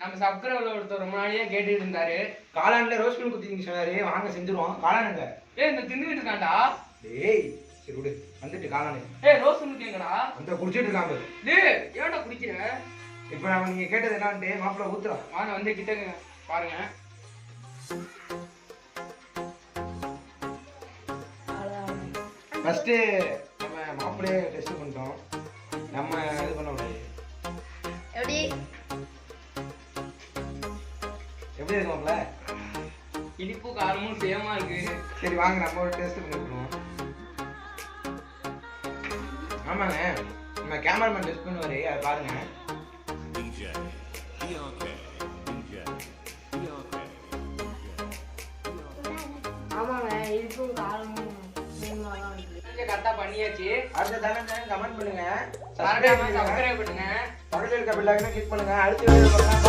நம்ம சப்ஸ்கிரைபர் ஒருத்தர் ரொம்ப நாளையே கேட்டுட்டு இருந்தாரு. காளான்ல ரோஸ் மில்க் ஊத்தி சொன்னாரு, வாங்க செஞ்சிருவோம். காளானுங்க இந்த தின்னுட்டு இருக்காண்டா. டேய் சரி விடு, வந்துட்டு காளானு. ரோஸ் மில்க் எங்கடா? அந்த குடிச்சிட்டு இருக்காங்க. டேய் ஏன்டா குடிக்கிற? இப்போ நம்ம நீங்க கேட்டது என்னன்ட்டு மாப்பிள்ள ஊத்துறோம். வாங்க வந்து கிட்ட பாருங்க. ஃபர்ஸ்ட் நம்ம மாப்பிள்ளையே டெஸ்ட் பண்ணிட்டோம். நம்ம இது பண்ண முடியாது. எப்படி இருக்கு மாப்பிள்ள? இனிப்பு காரமும் சேமா இருக்கு. சரி வாங்க நம்ம ஒரு டெஸ்ட் பண்ணிடுவோம். ஆமாங்க, நம்ம கேமராமேன் டெஸ்ட் பண்ணுவாரு, அதை பாருங்க. ஆமாங்க, இனிப்பும் காரமும் கரெக்டா பண்ணியாச்சு. அடுத்த தடவை கமெண்ட் பண்ணுங்க, சப்ஸ்கிரைப் பண்ணுங்க. பக்கத்தில் இருக்க பெல் ஐகானை கிளிக் பண்ணுங்க. அடுத்த வீடியோ பார்க்கலாம்.